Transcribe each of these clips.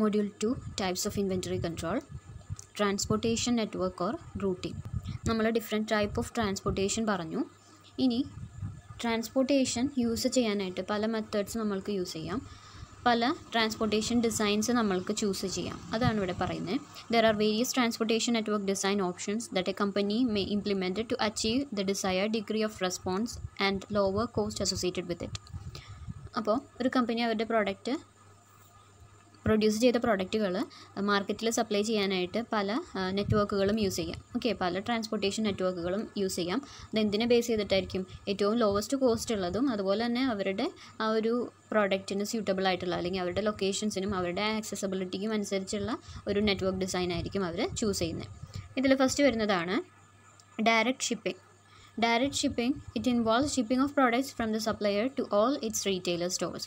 Module 2 Types of Inventory Control. Transportation Network or Routing. നമ്മൾ different type of transportation പറഞ്ഞു. ഇനി transportation use ചെയ്യാനായിട്ട് പല മെത്തേഡ്സ് നമ്മൾക്ക് യൂസ് ചെയ്യാം. പല ട്രാൻസ്പോർട്ടേഷൻ ഡിസൈൻസ് നമ്മൾക്ക് ചൂസ് ചെയ്യാം. അതാണ് ഇവിടെ പറയുന്നത്. There are various transportation network design options that a company may implement to achieve the desired degree of response and lower cost associated with it. അപ്പോൾ ഒരു കമ്പനി അവരുടെ പ്രോഡക്റ്റ് പ്രൊഡ്യൂസ് ചെയ്ത പ്രോഡക്റ്റുകൾ മാർക്കറ്റിൽ സപ്ലൈ ചെയ്യാനായിട്ട് പല നെറ്റ്വർക്കുകളും യൂസ് ചെയ്യാം. ഓക്കെ, പല ട്രാൻസ്പോർട്ടേഷൻ നെറ്റ്വർക്കുകളും യൂസ് ചെയ്യാം. അതെന്തിനെ ബേസ് ചെയ്തിട്ടായിരിക്കും? ഏറ്റവും ലോവസ്റ്റ് കോസ്റ്റ് ഉള്ളതും അതുപോലെ തന്നെ അവരുടെ ആ ഒരു പ്രോഡക്റ്റിന് സ്യൂട്ടബിൾ ആയിട്ടുള്ള അല്ലെങ്കിൽ അവരുടെ ലൊക്കേഷൻസിനും അവരുടെ ആക്സസബിലിറ്റിക്കും അനുസരിച്ചുള്ള ഒരു നെറ്റ്വർക്ക് ഡിസൈൻ ആയിരിക്കും അവർ ചൂസ് ചെയ്യുന്നത്. ഇതിൽ ഫസ്റ്റ് വരുന്നതാണ് direct shipping. Direct shipping, it involves shipping of products from the supplier to all its retailer stores.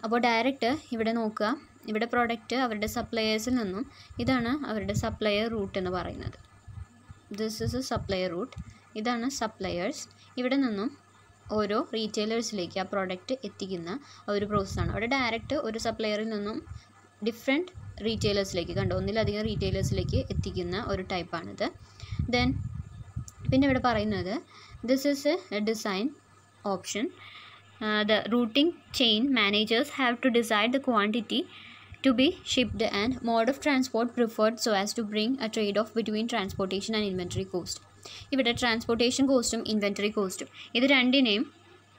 അപ്പോൾ ഡയറക്റ്റ് ഇവിടെ നോക്കുക, ഇവിടെ പ്രോഡക്റ്റ് അവരുടെ സപ്ലയേഴ്സിൽ നിന്നും, ഇതാണ് അവരുടെ സപ്ലയർ റൂട്ട് എന്ന് പറയുന്നത്. This is a supplier route, ഇതാണ് സപ്ലയേഴ്സ്. ഇവിടെ നിന്നും ഓരോ റീറ്റെയിലേഴ്സിലേക്ക് ആ പ്രോഡക്റ്റ് എത്തിക്കുന്ന ഒരു പ്രോസസ്സാണ്. അവിടെ ഡയറക്റ്റ് ഒരു സപ്ലയറിൽ നിന്നും ഡിഫറെൻറ്റ് റീറ്റെയിലേഴ്സിലേക്ക്, കണ്ടോ, ഒന്നിലധികം റീറ്റെയിലേഴ്സിലേക്ക് എത്തിക്കുന്ന ഒരു ടൈപ്പാണിത്. ദെൻ പിന്നെ ഇവിടെ പറയുന്നത് this is A design option. The routing chain managers have to decide the quantity to be shipped and mode of transport preferred so as to bring a trade-off between transportation and inventory cost. ഇവിടെ transportation കോസ്റ്റും inventory കോസ്റ്റും ഇത് രണ്ടിനെയും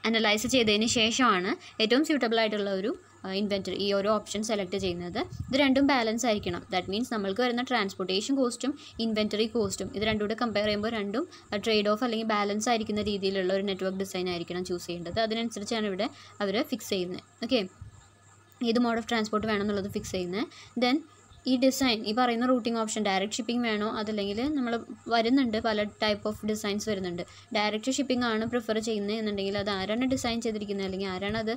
analyse ചെയ്തതിന് ശേഷമാണ് ഏറ്റവും suitable ആയിട്ടുള്ള ഒരു ഇൻവെൻറ്ററി ഈ ഓരോ ഓപ്ഷൻ സെലക്ട് ചെയ്യുന്നത്. ഇത് രണ്ടും ബാലൻസ് ആയിരിക്കണം. ദാറ്റ് മീൻസ് നമ്മൾക്ക് വരുന്ന ട്രാൻസ്പോർട്ടേഷൻ കോസ്റ്റും ഇൻവെൻറ്ററി കോസ്റ്റും ഇത് രണ്ടും കൂടെ കമ്പയർ ചെയ്യുമ്പോൾ രണ്ടും ട്രേഡ് ഓഫ് അല്ലെങ്കിൽ ബാലൻസ് ആയിരിക്കുന്ന രീതിയിലുള്ള ഒരു നെറ്റ്വർക്ക് ഡിസൈൻ ആയിരിക്കണം ചൂസ് ചെയ്യേണ്ടത്. അതിനനുസരിച്ചാണ് ഇവിടെ അവർ ഫിക്സ് ചെയ്യുന്നത്. ഓക്കെ, ഏത് മോഡ് ഓഫ് ട്രാൻസ്പോർട്ട് വേണം എന്നുള്ളത് ഫിക്സ് ചെയ്യുന്നത്. ദെൻ ഈ ഡിസൈൻ, ഈ പറയുന്ന റൂട്ടിംഗ് ഓപ്ഷൻ ഡയറക്റ്റ് ഷിപ്പിംഗ് വേണോ, അതല്ലെങ്കിൽ നമ്മൾ വരുന്നുണ്ട് പല ടൈപ്പ് ഓഫ് ഡിസൈൻസ് വരുന്നുണ്ട്. ഡയറക്റ്റ് ഷിപ്പിംഗ് ആണ് പ്രിഫർ ചെയ്യുന്നത് എന്നുണ്ടെങ്കിൽ അത് ആരാണ് ഡിസൈൻ ചെയ്തിരിക്കുന്നത് അല്ലെങ്കിൽ ആരാണ് അത്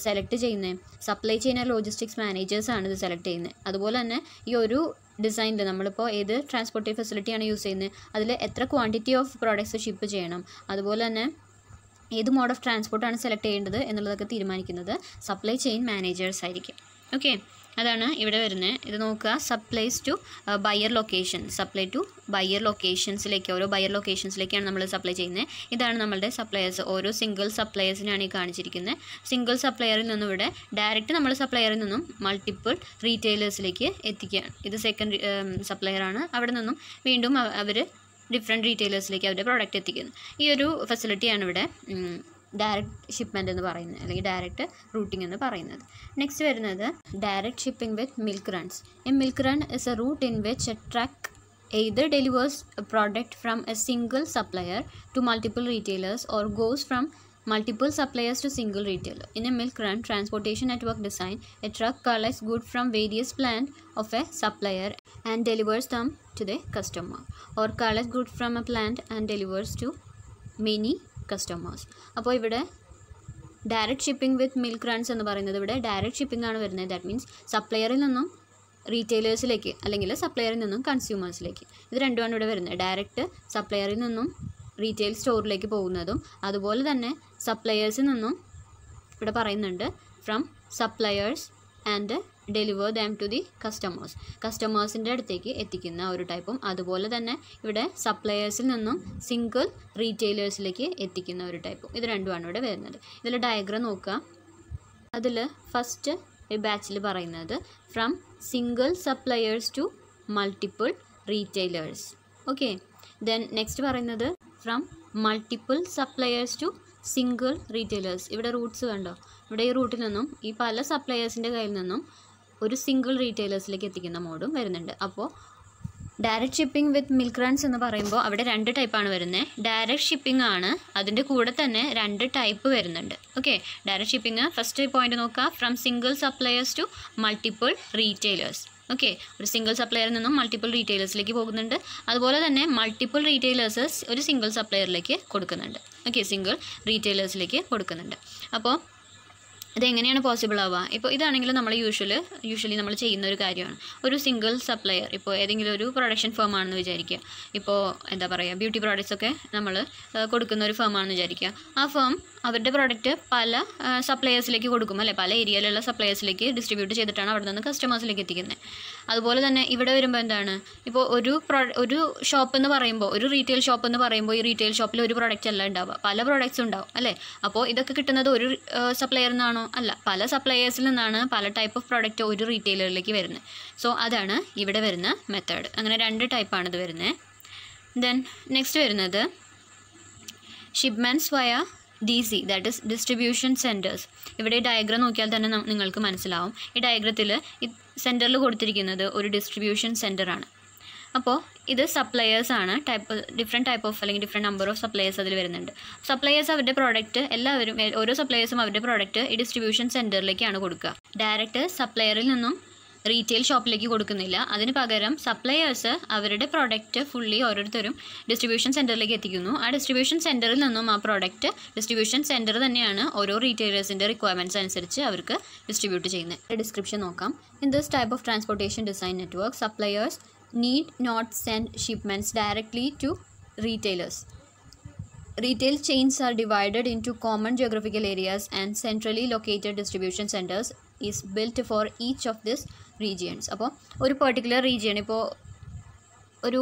സെലക്ട് ചെയ്യുന്നത്? സപ്ലൈ ചെയിൻ ലോജിസ്റ്റിക്സ് മാനേജേഴ്സാണ് ഇത് സെലക്ട് ചെയ്യുന്നത്. അതുപോലെ തന്നെ ഈ ഒരു ഡിസൈനിൽ നമ്മളിപ്പോൾ ഏത് ട്രാൻസ്പോർട്ടേഷൻ ഫെസിലിറ്റിയാണ് യൂസ് ചെയ്യുന്നത്, അതിൽ എത്ര ക്വാണ്ടിറ്റി ഓഫ് പ്രോഡക്ട്സ് ഷിപ്പ് ചെയ്യണം, അതുപോലെ തന്നെ ഏത് മോഡ് ഓഫ് ട്രാൻസ്പോർട്ടാണ് സെലക്ട് ചെയ്യേണ്ടത് എന്നുള്ളതൊക്കെ തീരുമാനിക്കുന്നത് സപ്ലൈ ചെയിൻ മാനേജേഴ്സ് ആയിരിക്കും. ഓക്കെ, അതാണ് ഇവിടെ വരുന്നത്. ഇത് നോക്കുക, supplies to buyer location, supply to buyer ലൊക്കേഷൻസിലേക്ക്, ഓരോ ബയർ ലൊക്കേഷൻസിലേക്കാണ് നമ്മൾ സപ്ലൈ ചെയ്യുന്നത്. ഇതാണ് നമ്മളുടെ സപ്ലയേഴ്സ്. ഓരോ സിംഗിൾ സപ്ലയേഴ്സിനാണ് ഈ കാണിച്ചിരിക്കുന്നത്. സിംഗിൾ സപ്ലയറിൽ നിന്നും ഇവിടെ ഡയറക്റ്റ് നമ്മൾ സപ്ലയറിൽ നിന്നും മൾട്ടിപ്പിൾ റീറ്റെയിലേഴ്സിലേക്ക് എത്തിക്കുകയാണ്. ഇത് സെക്കൻഡ് സപ്ലയറാണ്. അവിടെ നിന്നും വീണ്ടും അവർ ഡിഫറെൻറ്റ് റീറ്റെയിലേഴ്സിലേക്ക് അവരുടെ പ്രോഡക്റ്റ് എത്തിക്കുന്നത്. ഈ ഒരു ഫെസിലിറ്റിയാണ് ഇവിടെ ഡയറക്റ്റ് ഷിപ്മെൻറ്റ് എന്ന് പറയുന്നത് അല്ലെങ്കിൽ ഡയറക്റ്റ് റൂട്ടിംഗ് എന്ന് പറയുന്നത്. നെക്സ്റ്റ് വരുന്നത് direct shipping with milk runs. A milk run is a route in which a truck either delivers a product from a single supplier to multiple retailers or goes from multiple suppliers to single retailer. In a milk run transportation network design, a truck collects goods from various plants of a supplier and delivers them to the customer, or collects goods from a plant and delivers to many customers. അപ്പോൾ ഇവിടെ direct shipping with milk runs എന്ന് പറയുന്നത് ഇവിടെ direct shipping ആണ് വരുന്നത്. That means സപ്ലയറിൽ നിന്നും റീറ്റെയിലേഴ്സിലേക്ക് അല്ലെങ്കിൽ സപ്ലയറിൽ നിന്നും കൺസ്യൂമേഴ്സിലേക്ക്, ഇത് രണ്ടുമാണ് ഇവിടെ വരുന്നത്. ഡയറക്റ്റ് സപ്ലയറിൽ നിന്നും റീറ്റെയിൽ സ്റ്റോറിലേക്ക് പോകുന്നതും അതുപോലെ തന്നെ സപ്ലയേഴ്സിൽ നിന്നും ഇവിടെ പറയുന്നുണ്ട് from suppliers and deliver them to the customers, കസ്റ്റമേഴ്സിൻ്റെ അടുത്തേക്ക് എത്തിക്കുന്ന ഒരു ടൈപ്പും, അതുപോലെ തന്നെ ഇവിടെ സപ്ലയേഴ്സിൽ നിന്നും സിംഗിൾ റീറ്റെയിലേഴ്സിലേക്ക് എത്തിക്കുന്ന ഒരു ടൈപ്പും, ഇത് രണ്ടുമാണ് ഇവിടെ വരുന്നത്. ഇതിൽ ഡയഗ്രാം നോക്കുക. അതിൽ ഫസ്റ്റ് ഈ ബാച്ചിൽ പറയുന്നത് from single suppliers to multiple retailers. Okay, then next പറയുന്നത് from multiple suppliers to single retailers. ഇവിടെ റൂട്ട്സ് കണ്ടോ, ഇവിടെ ഈ റൂട്ടിൽ നിന്നും ഈ പല സപ്ലയേഴ്സിൻ്റെ കയ്യിൽ നിന്നും ഒരു സിംഗിൾ റീറ്റെയിലേഴ്സിലേക്ക് എത്തിക്കുന്ന മോഡും വരുന്നുണ്ട്. അപ്പോൾ direct shipping with milk runs എന്ന് പറയുമ്പോൾ അവിടെ രണ്ട് ടൈപ്പാണ് വരുന്നത്. ഡയറക്റ്റ് ഷിപ്പിംഗ് ആണ്, അതിൻ്റെ കൂടെ തന്നെ രണ്ട് ടൈപ്പ് വരുന്നുണ്ട്. Okay, direct shipping first point നോക്കുക, from single suppliers to multiple retailers. Okay, ഒരു സിംഗിൾ സപ്ലയറിൽ നിന്നും മൾട്ടിപ്പിൾ റീറ്റെയിലേഴ്സിലേക്ക് പോകുന്നുണ്ട്. അതുപോലെ തന്നെ മൾട്ടിപ്പിൾ റീറ്റെയിലേഴ്സ് ഒരു സിംഗിൾ സപ്ലയറിലേക്ക് കൊടുക്കുന്നുണ്ട്. ഓക്കെ, സിംഗിൾ റീറ്റെയിലേഴ്സിലേക്ക് കൊടുക്കുന്നുണ്ട്. അപ്പോൾ ഇതെങ്ങനെയാണ് പോസിബിൾ ആവുക? ഇപ്പോൾ ഇതാണെങ്കിൽ നമ്മൾ യൂഷ്വലി നമ്മൾ ചെയ്യുന്ന ഒരു കാര്യമാണ്. ഒരു സിംഗിൾ സപ്ലയർ, ഇപ്പോൾ ഏതെങ്കിലും ഒരു പ്രൊഡക്ഷൻ ഫേം ആണെന്ന് വിചാരിക്കുക. ഇപ്പോൾ എന്താ പറയുക, ബ്യൂട്ടി പ്രോഡക്റ്റ്സ് ഒക്കെ നമ്മൾ കൊടുക്കുന്ന ഒരു ഫേം ആണെന്ന് വിചാരിക്കുക. ആ ഫേം അവരുടെ പ്രോഡക്റ്റ് പല സപ്ലയേഴ്സിലേക്ക് കൊടുക്കും, അല്ലേ? പല ഏരിയയിലുള്ള സപ്ലയേഴ്സിലേക്ക് ഡിസ്ട്രിബ്യൂട്ട് ചെയ്തിട്ടാണ് അവിടെ നിന്ന് കസ്റ്റമേഴ്സിലേക്ക് എത്തിക്കുന്നത്. അതുപോലെ തന്നെ ഇവിടെ വരുമ്പോൾ എന്താണ്, ഇപ്പോൾ ഒരു ഷോപ്പ് എന്ന് പറയുമ്പോൾ, ഒരു റീറ്റെയിൽ ഷോപ്പ് എന്ന് പറയുമ്പോൾ, ഈ റീറ്റെയിൽ ഷോപ്പിൽ ഒരു പ്രോഡക്റ്റ് അല്ല ഉണ്ടാവുക, പല പ്രോഡക്റ്റ്സ് ഉണ്ടാവും, അല്ലേ? അപ്പോൾ ഇതൊക്കെ കിട്ടുന്നത് ഒരു സപ്ലയറിൽ നിന്നാണോ? അല്ല, പല സപ്ലയേഴ്സിൽ നിന്നാണ് പല ടൈപ്പ് ഓഫ് പ്രോഡക്റ്റ് ഒരു റീറ്റെയിലറിലേക്ക് വരുന്നത്. സോ അതാണ് ഇവിടെ വരുന്ന മെത്തേഡ്. അങ്ങനെ 2 ടൈപ്പാണ് ഇത് വരുന്നത്. ദെൻ നെക്സ്റ്റ് വരുന്നത് ഷിപ്മെൻറ്റ്സ് വയ DC, that is distribution centres. ഇവിടെ ഡയഗ്രം നോക്കിയാൽ തന്നെ നിങ്ങൾക്ക് മനസ്സിലാവും. ഈ ഡയഗ്രത്തിൽ ഈ സെൻറ്ററിൽ കൊടുത്തിരിക്കുന്നത് ഒരു ഡിസ്ട്രിബ്യൂഷൻ സെൻറ്ററാണ്. അപ്പോൾ ഇത് സപ്ലയേഴ്സാണ്. ഡിഫറെൻറ്റ് ടൈപ്പ് ഓഫ് അല്ലെങ്കിൽ ഡിഫറെൻറ്റ് നമ്പർ ഓഫ് സപ്ലയേഴ്സ് അതിൽ വരുന്നുണ്ട്. സപ്ലയേഴ്സ് അവരുടെ പ്രോഡക്റ്റ് ഓരോ സപ്ലയേഴ്സും അവരുടെ പ്രോഡക്റ്റ് ഈ ഡിസ്ട്രിബ്യൂഷൻ സെൻറ്ററിലേക്കാണ് കൊടുക്കുക. ഡയറക്റ്റ് സപ്ലയറിൽ നിന്നും റീറ്റെയിൽ ഷോപ്പിലേക്ക് കൊടുക്കുന്നില്ല. അതിന് പകരം സപ്ലയേഴ്സ് അവരുടെ പ്രോഡക്റ്റ് ഫുള്ളി ഓരോരുത്തരും ഡിസ്ട്രിബ്യൂഷൻ സെൻറ്ററിലേക്ക് എത്തിക്കുന്നു. ആ ഡിസ്ട്രിബ്യൂഷൻ സെൻറ്ററിൽ നിന്നും ആ പ്രോഡക്റ്റ് ഡിസ്ട്രിബ്യൂഷൻ സെൻറ്റർ തന്നെയാണ് ഓരോ റീറ്റെയിലേഴ്സിൻ്റെ റിക്വയർമെൻറ്റ്സ് അനുസരിച്ച് അവർക്ക് ഡിസ്ട്രിബ്യൂട്ട് ചെയ്യുന്നത്. ഡിസ്ക്രിപ്ഷൻ നോക്കാം. In this type of transportation design network, suppliers need not send shipments directly to retailers. Retail chains are divided into common geographical areas and centrally located distribution centers is built for each of these regions. അപ്പോൾ ഒരു particular region, ഇപ്പോൾ ഒരു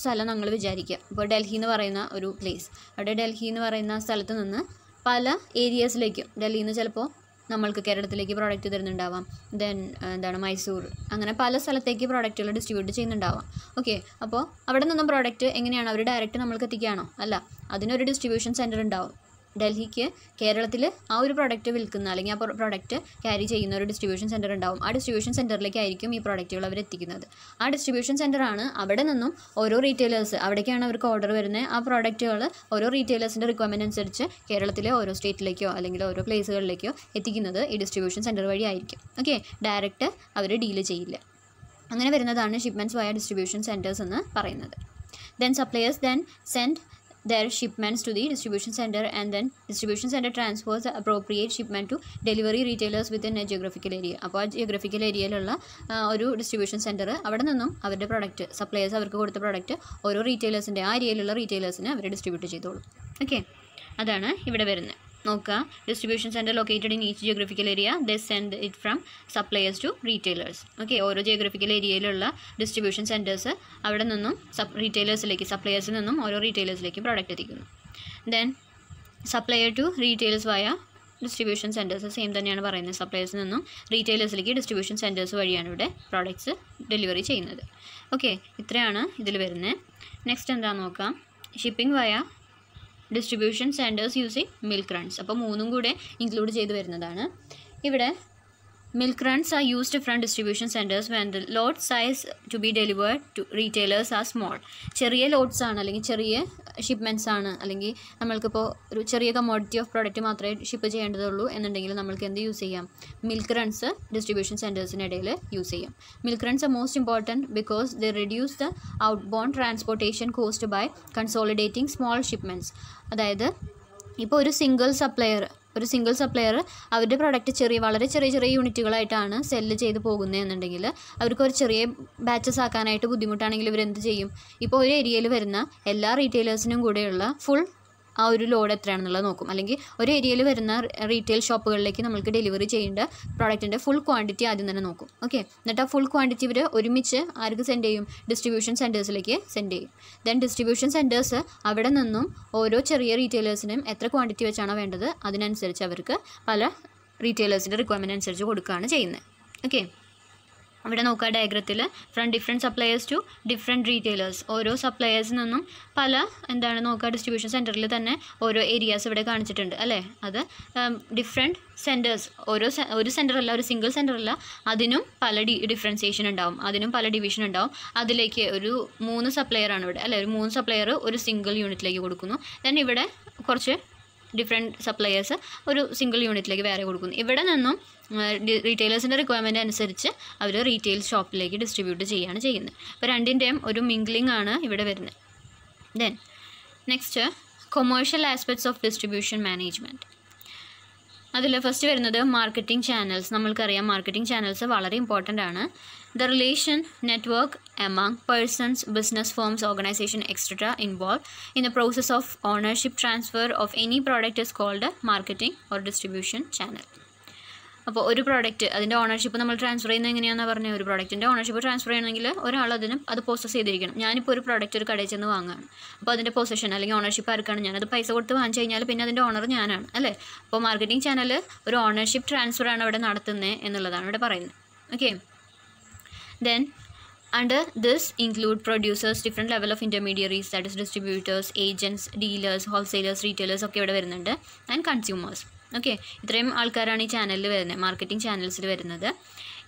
സ്ഥലം നമ്മൾ വിചാരിക്കുക. ഇപ്പോൾ ഡൽഹി എന്ന് പറയുന്ന ഒരു പ്ലേസ്, അവിടെ ഡൽഹി എന്ന് പറയുന്ന സ്ഥലത്ത് നിന്ന് പല ഏരിയാസിലേക്കും, ഡൽഹിയിൽ നിന്ന് ചിലപ്പോൾ നമ്മൾക്ക് കേരളത്തിലേക്ക് പ്രോഡക്റ്റ് തരുന്നുണ്ടാവാം, ദെൻ മൈസൂർ, അങ്ങനെ പല സ്ഥലത്തേക്ക് പ്രോഡക്റ്റുകൾ ഡിസ്ട്രിബ്യൂട്ട് ചെയ്യുന്നുണ്ടാവാം. ഓക്കെ, അപ്പോൾ അവിടെ നിന്നും പ്രോഡക്റ്റ് എങ്ങനെയാണ് അവർ ഡയറക്റ്റ് നമ്മൾക്ക് എത്തിക്കുകയാണോ? അല്ല, അതിനൊരു ഡിസ്ട്രിബ്യൂഷൻ സെൻറ്റർ ഉണ്ടാവും. ഡൽഹിക്ക് കേരളത്തിൽ ആ ഒരു പ്രോഡക്റ്റ് വിൽക്കുന്ന അല്ലെങ്കിൽ ആ പ്രോഡക്റ്റ് ക്യാരി ചെയ്യുന്ന ഒരു ഡിസ്ട്രിബ്യൂഷൻ സെൻറ്റർ ഉണ്ടാവും. ആ ഡിസ്ട്രിബ്യൂഷൻ സെൻറ്ററിലേക്കായിരിക്കും ഈ പ്രോഡക്റ്റുകൾ അവർ എത്തിക്കുന്നത്. ആ ഡിസ്ട്രിബ്യൂഷൻ സെൻറ്ററാണ് അവിടെ നിന്നും ഓരോ റീറ്റെയിലേഴ്സ്, അവിടേക്കാണ് അവർക്ക് ഓർഡർ വരുന്നത്. ആ പ്രോഡക്റ്റുകൾ ഓരോ റീറ്റെയിലേഴ്സിൻ്റെ റിക്വയർമെൻറ്റ് അനുസരിച്ച് കേരളത്തിലെ ഓരോ സ്റ്റേറ്റിലേക്കോ അല്ലെങ്കിൽ ഓരോ പ്ലേസുകളിലേക്കോ എത്തിക്കുന്നത് ഈ ഡിസ്ട്രിബ്യൂഷൻ സെൻറ്റർ വഴി ആയിരിക്കും. ഓക്കെ, ഡയറക്റ്റ് അവർ ഡീല് ചെയ്യില്ല. അങ്ങനെ വരുന്നതാണ് ഷിപ്മെൻറ്റ്സ് വയ ഡിസ്ട്രിബ്യൂഷൻ സെൻറ്റേഴ്സ് എന്ന് പറയുന്നത്. Then suppliers send their shipments to the distribution center, and then distribution center transfers the appropriate shipment to delivery retailers within a geographical area. അപ്പോൾ ആ ജിയോഗ്രഫിക്കൽ ഏരിയയിലുള്ള ഒരു ഡിസ്ട്രിബ്യൂഷൻ സെൻറ്റർ അവിടെ നിന്നും അവരുടെ പ്രോഡക്റ്റ്, സപ്ലയേഴ്സ് അവർക്ക് കൊടുത്ത പ്രോഡക്റ്റ് ഓരോ റീറ്റെയിലേഴ്സിൻ്റെ ആ ഏരിയയിലുള്ള റീറ്റെയിലേഴ്സിന് അവർ ഡിസ്ട്രിബ്യൂട്ട് ചെയ്തോളും. ഓക്കെ, അതാണ് ഇവിടെ വരുന്നത്. നോക്കുക, distribution centre located in each geographical area, they send it from suppliers to retailers. Okay, ഓരോ ജിയോഗ്രഫിക്കൽ ഏരിയയിലുള്ള ഡിസ്ട്രിബ്യൂഷൻ സെൻറ്റേഴ്സ് അവിടെ നിന്നും റീറ്റെയിലേഴ്സിലേക്ക്, സപ്ലയേഴ്സിൽ നിന്നും ഓരോ റീറ്റെയിലേഴ്സിലേക്ക് പ്രോഡക്റ്റ് എത്തിക്കുന്നു. Then supplier to retails via distribution centres, same തന്നെയാണ് പറയുന്നത്. സപ്ലയേഴ്സിൽ നിന്നും റീറ്റെയിലേഴ്സിലേക്ക് ഡിസ്ട്രിബ്യൂഷൻ സെൻറ്റേഴ്സ് വഴിയാണ് ഇവിടെ പ്രോഡക്റ്റ്സ് ഡെലിവറി ചെയ്യുന്നത്. ഓക്കെ, ഇത്രയാണ് ഇതിൽ വരുന്നത്. നെക്സ്റ്റ് എന്താണെന്ന് നോക്കാം. Shipping via distribution centres using milk runs. അപ്പോൾ 3ഉം കൂടെ ഇൻക്ലൂഡ് ചെയ്ത് വരുന്നതാണ്. ഇവിടെ milk runs are used from distribution centres when the load size to be delivered to retailers are small. ചെറിയ ലോഡ്സ് ആണ് അല്ലെങ്കിൽ ചെറിയ ഷിപ്മെൻറ്റ്സ് ആണ്, അല്ലെങ്കിൽ നമ്മൾക്കിപ്പോൾ ഒരു ചെറിയ കമ്മോഡിറ്റി ഓഫ് പ്രോഡക്റ്റ് മാത്രമേ ഷിപ്പ് ചെയ്യേണ്ടതുള്ളൂ എന്നുണ്ടെങ്കിൽ നമ്മൾക്ക് എന്ത് യൂസ് ചെയ്യാം? മിൽക്ക് റൺസ് ഡിസ്ട്രിബ്യൂഷൻ സെൻറ്റേഴ്സിനിടയിൽ യൂസ് ചെയ്യാം. Milk runs are most important because they reduce the outbound transportation cost by consolidating small shipments. അതായത് ഇപ്പോൾ ഒരു സിംഗിൾ സപ്ലയർ അവരുടെ പ്രോഡക്റ്റ് വളരെ ചെറിയ യൂണിറ്റുകളായിട്ടാണ് സെല്ല് ചെയ്ത് പോകുന്നത് എന്നുണ്ടെങ്കിൽ അവർക്ക് ഒരു ചെറിയ ബാച്ചസ് ആക്കാനായിട്ട് ബുദ്ധിമുട്ടാണെങ്കിൽ ഇവരെന്ത് ചെയ്യും? ഇപ്പോൾ ഒരു ഏരിയയിൽ വരുന്ന എല്ലാ റീറ്റെയിലേഴ്സിനും കൂടെയുള്ള ഫുൾ ആ ഒരു ലോഡ് എത്രയാണെന്നുള്ളത് നോക്കും. അല്ലെങ്കിൽ ഒരു ഏരിയയിൽ വരുന്ന റീറ്റെയിൽ ഷോപ്പുകളിലേക്ക് നമ്മൾക്ക് ഡെലിവറി ചെയ്യേണ്ട പ്രോഡക്റ്റിൻ്റെ ഫുൾ ക്വാണ്ടിറ്റി ആദ്യം തന്നെ നോക്കും. ഓക്കെ, എന്നിട്ട് ആ ഫുൾ ക്വാണ്ടിറ്റി ഇവർ ഒരുമിച്ച് ആർക്ക് സെൻഡ് ചെയ്യും? ഡിസ്ട്രിബ്യൂഷൻ സെൻറ്റേഴ്സിലേക്ക് സെൻഡ് ചെയ്യും. ദെൻ ഡിസ്ട്രിബ്യൂഷൻ സെൻറ്റേഴ്സ് അവിടെ നിന്നും ഓരോ ചെറിയ റീറ്റെയിലേഴ്സിനും എത്ര ക്വാണ്ടിറ്റി വെച്ചാണോ വേണ്ടത് അതിനനുസരിച്ച് അവർക്ക് പല റീറ്റെയിലേഴ്സിൻ്റെ റിക്വയർമെൻറ്റ് അനുസരിച്ച് കൊടുക്കുകയാണ് ചെയ്യുന്നത്. ഓക്കെ, ഇവിടെ നോക്കുക ഡയഗ്രത്തിൽ from different suppliers to different retailers. ഓരോ സപ്ലയേഴ്സിൽ നിന്നും പല നോക്കുക ഡിസ്ട്രിബ്യൂഷൻ സെൻറ്ററിൽ തന്നെ ഓരോ ഏരിയാസ് ഇവിടെ കാണിച്ചിട്ടുണ്ട് അല്ലേ? അത് ഡിഫറെൻറ്റ് സെൻറ്റേഴ്സ്, ഒരു സെൻറ്ററല്ല, ഒരു സിംഗിൾ സെൻറ്ററല്ല, അതിനും പല ഡിഫറൻസിയേഷൻ ഉണ്ടാവും, അതിനും പല ഡിവിഷൻ ഉണ്ടാവും. അതിലേക്ക് ഒരു 3 സപ്ലയറാണ് ഇവിടെ അല്ലേ? ഒരു 3 സപ്ലയർ ഒരു സിംഗിൾ യൂണിറ്റിലേക്ക് കൊടുക്കുന്നു. ദെൻ ഇവിടെ കുറച്ച് ഡിഫറെൻറ്റ് സപ്ലയേഴ്സ് ഒരു സിംഗിൾ യൂണിറ്റിലേക്ക് വേറെ കൊടുക്കുന്നു. ഇവിടെ നിന്നും റീറ്റെയിലേഴ്സിൻ്റെ റിക്വയർമെൻറ്റ് അനുസരിച്ച് അവർ റീറ്റെയിൽ ഷോപ്പിലേക്ക് ഡിസ്ട്രിബ്യൂട്ട് ചെയ്യുകയാണ് ചെയ്യുന്നത്. അപ്പോൾ രണ്ടിൻ്റെയും ഒരു മിംഗ്ലിംഗ് ആണ് ഇവിടെ വരുന്നത്. Then next, commercial aspects of distribution management. അതിൽ ഫസ്റ്റ് വരുന്നത് മാർക്കറ്റിംഗ് ചാനൽസ്. നമ്മൾക്കറിയാം മാർക്കറ്റിംഗ് ചാനൽസ് വളരെ ഇമ്പോർട്ടൻ്റ് ആണ്. The relation network among persons, business firms, organisation etcetera involve in the process of ownership transfer of any product is called marketing or distribution channel. അപ്പോൾ ഒരു product അതിൻ്റെ ownership നമ്മൾ transfer ചെയ്യുന്നത് എങ്ങനെയാണെന്ന് പറഞ്ഞാൽ, ഒരു പ്രോഡക്റ്റിൻ്റെ ഓണർഷിപ്പ് ട്രാൻസ്ഫർ ചെയ്യണമെങ്കിൽ ഒരാൾ അത് പോസസ് ചെയ്തിരിക്കണം. ഞാനിപ്പോൾ ഒരു പ്രോഡക്റ്റ് ഒരു കടയിൽ ചെന്ന് വാങ്ങുകയാണ്. അപ്പോൾ അതിൻ്റെ പൊസഷൻ അല്ലെങ്കിൽ ഓണർഷിപ്പ് ആർക്കാണ്? ഞാനത് പൈസ കൊടുത്ത് വാങ്ങിച്ചു കഴിഞ്ഞാൽ പിന്നെ അതിൻ്റെ ഓണർ ഞാനാണ്, അല്ലേ? അപ്പോൾ മാർക്കറ്റിംഗ് ചാനൽ ഒരു ഓണർഷിപ്പ് ട്രാൻസ്ഫർ ആണ് ഇവിടെ നടത്തുന്നത് എന്നുള്ളതാണ് ഇവിടെ പറയുന്നത്. Okay, then under this include producers, different level of intermediaries, that is distributors, agents, dealers, wholesalers, retailers ഒക്കെ ഇവിടെ വരുന്നുണ്ട്, and consumers. ഓക്കെ, ഇത്രയും ആൾക്കാരാണ് ഈ ചാനലിൽ വരുന്നത്, മാർക്കറ്റിംഗ് ചാനൽസിൽ വരുന്നത്.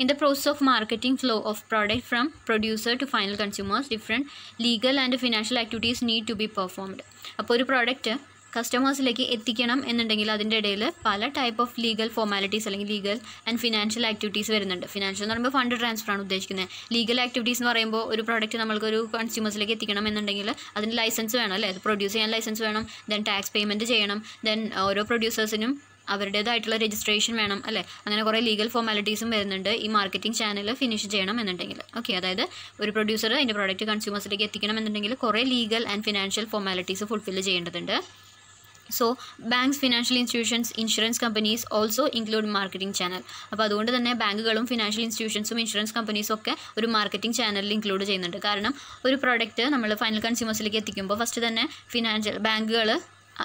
In the process of marketing flow of product from producer to final consumers, different legal and financial activities need to be performed. അപ്പോൾ ഒരു പ്രോഡക്റ്റ് കസ്റ്റമേഴ്സിലേക്ക് എത്തിക്കണം എന്നുണ്ടെങ്കിൽ അതിൻ്റെ ഇടയിൽ പല ടൈപ്പ് ഓഫ് ലീഗൽ ഫോർമാലിറ്റീസ് അല്ലെങ്കിൽ ലീഗൽ ആൻഡ് ഫിനാൻഷ്യൽ ആക്ടിവിറ്റീസ് വരുന്നുണ്ട്. Financial എന്ന് പറയുമ്പോൾ ഫണ്ട് ട്രാൻസ്ഫർ ആണ് ഉദ്ദേശിക്കുന്നത്. ലീഗൽ ആക്ടിവിറ്റീസ് എന്ന് പറയുമ്പോൾ ഒരു പ്രോഡക്റ്റ് നമ്മൾക്കൊരു കൺസ്യൂമേഴ്സിലേക്ക് എത്തിക്കണം എന്നുണ്ടെങ്കിൽ അതിന് ലൈസൻസ് വേണം, അല്ലേ? അത് പ്രൊഡ്യൂസ് ചെയ്യാൻ ലൈസൻസ് വേണം, ദെൻ ടാക്സ് പേയ്മെൻറ്റ് ചെയ്യണം, ദെൻ ഓരോ പ്രൊഡ്യൂസേഴ്സിനും അവരുടേതായിട്ടുള്ള രജിസ്ട്രേഷൻ വേണം, അല്ലേ? അങ്ങനെ കുറേ ലീഗൽ ഫോർമാലിറ്റീസും വരുന്നുണ്ട് ഈ മാർക്കറ്റിംഗ് ചാനൽ ഫിനിഷ് ചെയ്യണം എന്നുണ്ടെങ്കിൽ. ഓക്കെ, അതായത് ഒരു പ്രൊഡ്യൂസർ അതിൻ്റെ പ്രോഡക്റ്റ് കൺസ്യൂമേഴ്സിലേക്ക് എത്തിക്കണം എന്നുണ്ടെങ്കിൽ കുറേ legal and financial formalities fulfil ചെയ്യേണ്ടതുണ്ട്. So banks, financial institutions, insurance companies also include marketing channel. അപ്പോൾ അതുകൊണ്ട് തന്നെ ബാങ്കുകളും ഫിനാൻഷ്യൽ ഇൻസ്റ്റിറ്റ്യൂഷൻസും ഇൻഷുറൻസ് കമ്പനീസും ഒക്കെ ഒരു മാർക്കറ്റിംഗ് ചാനലിൽ ഇൻക്ലൂഡ് ചെയ്യുന്നുണ്ട്. കാരണം ഒരു പ്രോഡക്റ്റ് നമ്മൾ ഫൈനൽ കൺസ്യൂമേഴ്സിലേക്ക് എത്തിക്കുമ്പോൾ ഫസ്റ്റ് തന്നെ ബാങ്കുകൾ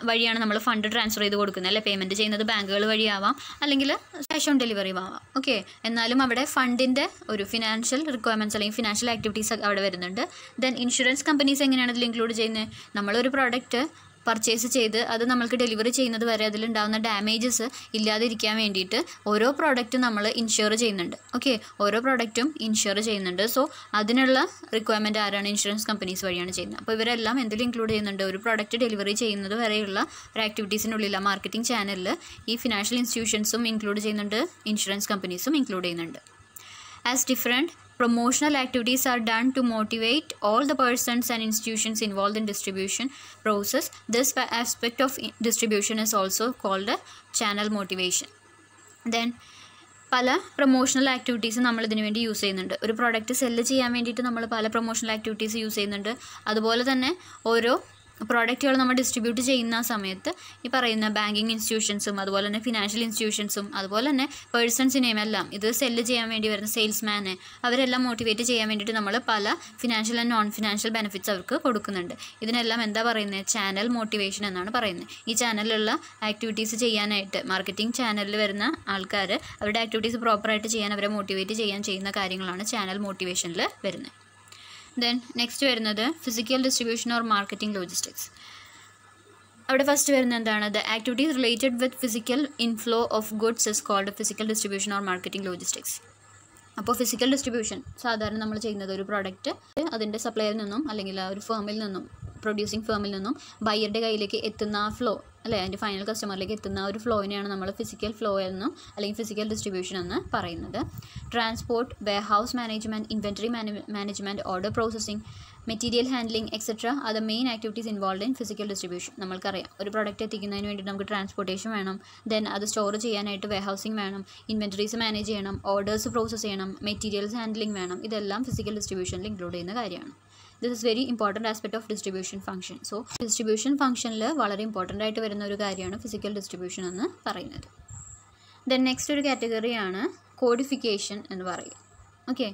വഴിയാണ് നമ്മൾ ഫണ്ട് ട്രാൻസ്ഫർ ചെയ്ത് കൊടുക്കുന്നത്, അല്ലെ? പേയ്മെൻറ്റ് ചെയ്യുന്നത് ബാങ്കുകൾ വഴിയാവാം, അല്ലെങ്കിൽ ക്യാഷ് ഓൺ ഡെലിവറി ആവാം. ഓക്കെ, എന്നാലും അവിടെ ഫണ്ടിൻ്റെ ഒരു ഫിനാൻഷ്യൽ റിക്വയർമെൻറ്റ്സ് അല്ലെങ്കിൽ ഫിനാൻഷ്യൽ ആക്ടിവിറ്റീസ് അവിടെ വരുന്നുണ്ട്. ദെൻ ഇൻഷുറൻസ് കമ്പനീസ് എങ്ങനെയാണ് ഇതിൽ ഇൻക്ലൂഡ് ചെയ്യുന്നത്? നമ്മളൊരു പ്രോഡക്റ്റ് പർച്ചേസ് ചെയ്ത് അത് നമ്മൾക്ക് ഡെലിവറി ചെയ്യുന്നത് വരെ അതിലുണ്ടാകുന്ന ഡാമേജസ് ഇല്ലാതിരിക്കാൻ വേണ്ടിയിട്ട് ഓരോ പ്രോഡക്റ്റും നമ്മൾ ഇൻഷുർ ചെയ്യുന്നുണ്ട്. ഓക്കെ, ഓരോ പ്രോഡക്റ്റും ഇൻഷുർ ചെയ്യുന്നുണ്ട്. സോ അതിനുള്ള റിക്വയർമെൻറ്റ് ആരാണ്? ഇൻഷുറൻസ് കമ്പനീസ് വഴിയാണ് ചെയ്യുന്നത്. അപ്പോൾ ഇവരെല്ലാം എന്തിലും ഇൻക്ലൂഡ് ചെയ്യുന്നുണ്ട്? ഒരു പ്രോഡക്റ്റ് ഡെലിവറി ചെയ്യുന്നത് വരെയുള്ള ഒരു ആക്ടിവിറ്റീസിനുള്ളിൽ മാർക്കറ്റിംഗ് ചാനലിൽ ഈ ഫിനാൻഷ്യൽ ഇൻസ്റ്റിറ്റ്യൂഷൻസും ഇൻക്ലൂഡ് ചെയ്യുന്നുണ്ട്, ഇൻഷുറൻസ് കമ്പനീസും ഇൻക്ലൂഡ് ചെയ്യുന്നുണ്ട്. As different promotional activities are done to motivate all the persons and institutions involved in distribution process, this aspect of distribution is also called a channel motivation. Then പല promotional activities നമ്മൾ ഇതിനു വേണ്ടി use ചെയ്യുന്നുണ്ട്. ഒരു product cell ചെയ്യാൻ വേണ്ടിയിട്ട് നമ്മൾ പല പ്രൊമോഷണൽ ആക്ടിവിറ്റീസ് യൂസ് ചെയ്യുന്നുണ്ട്. അതുപോലെ തന്നെ ഓരോ പ്രോഡക്റ്റുകൾ നമ്മൾ ഡിസ്ട്രിബ്യൂട്ട് ചെയ്യുന്ന സമയത്ത് ഈ പറയുന്ന ബാങ്കിങ് ഇൻസ്റ്റിറ്റ്യൂഷൻസും അതുപോലെ തന്നെ ഫിനാൻഷ്യൽ ഇൻസ്റ്റിറ്റ്യൂഷൻസും അതുപോലെ തന്നെ പേഴ്സൺസിനെയും എല്ലാം ഇത് സെല്ല് ചെയ്യാൻ വേണ്ടി വരുന്ന സെയിൽസ്മാനെ അവരെല്ലാം മോട്ടിവേറ്റ് ചെയ്യാൻ വേണ്ടിയിട്ട് നമ്മൾ പല financial and non financial benefits അവർക്ക് കൊടുക്കുന്നുണ്ട്. ഇതിനെല്ലാം എന്താ പറയുന്നത്? ചാനൽ മോട്ടിവേഷൻ എന്നാണ് പറയുന്നത്. ഈ ചാനലിലുള്ള ആക്ടിവിറ്റീസ് ചെയ്യാനായിട്ട് മാർക്കറ്റിംഗ് ചാനലിൽ വരുന്ന ആൾക്കാർ അവരുടെ ആക്ടിവിറ്റീസ് പ്രോപ്പറായിട്ട് ചെയ്യാൻ അവരെ മോട്ടിവേറ്റ് ചെയ്യുന്ന കാര്യങ്ങളാണ് ചാനൽ മോട്ടിവേഷനിൽ വരുന്നത്. ദെൻ നെക്സ്റ്റ് വരുന്നത് physical distribution or marketing logistics. അവിടെ ഫസ്റ്റ് വരുന്നത് എന്താണ്? The activities related with physical inflow of goods is called physical distribution or marketing logistics. അപ്പോൾ ഫിസിക്കൽ ഡിസ്ട്രിബ്യൂഷൻ സാധാരണ നമ്മൾ ചെയ്യുന്നത് ഒരു പ്രോഡക്റ്റ് അതിൻ്റെ സപ്ലയറിൽ നിന്നും അല്ലെങ്കിൽ ആ ഒരു ഫേമിൽ നിന്നും പ്രൊഡ്യൂസിങ് ഫേമിൽ നിന്നും ബയ്യറുടെ കയ്യിലേക്ക് എത്തുന്ന ആ ഫ്ലോ, അല്ലേ? അതിൻ്റെ ഫൈനൽ കസ്റ്റമറിലേക്ക് എത്തുന്ന ഒരു ഫ്ലോയിനെയാണ് നമ്മൾ ഫിസിക്കൽ ഫ്ലോ എന്നും അല്ലെങ്കിൽ ഫിസിക്കൽ ഡിസ്ട്രിബ്യൂഷൻ എന്ന് പറയുന്നത്. Transport, warehouse management, inventory management, order processing, material handling etcetera are the main activities involve in physical distribution. നമ്മൾക്കറിയാം ഒരു പ്രോഡക്റ്റ് എത്തിക്കുന്നതിന് വേണ്ടി നമുക്ക് ട്രാൻസ്പോർട്ടേഷൻ വേണം, ദെൻ അത് സ്റ്റോർ ചെയ്യാനായിട്ട് വെയർഹൗസിംഗ് വേണം, ഇൻവെൻറ്ററീസ് മാനേജ് ചെയ്യണം, ഓർഡേഴ്സ് പ്രോസസ്സ് ചെയ്യണം, മെറ്റീരിയൽസ് ഹാൻഡ്ലിംഗ് വേണം. ഇതെല്ലാം ഫിസിക്കൽ ഡിസ്ട്രിബ്യൂഷനിൽ ഇൻക്ലൂഡ് ചെയ്യുന്ന കാര്യമാണ്. This is very important aspect of distribution function. So distribution ഫംഗ്ഷനിൽ വളരെ ഇമ്പോർട്ടൻ്റ് ആയിട്ട് വരുന്ന ഒരു കാര്യമാണ് ഫിസിക്കൽ ഡിസ്ട്രിബ്യൂഷൻ എന്ന് പറയുന്നത്. ദെൻ നെക്സ്റ്റ് ഒരു കാറ്റഗറിയാണ് കോഡിഫിക്കേഷൻ എന്ന് പറയും. Okay,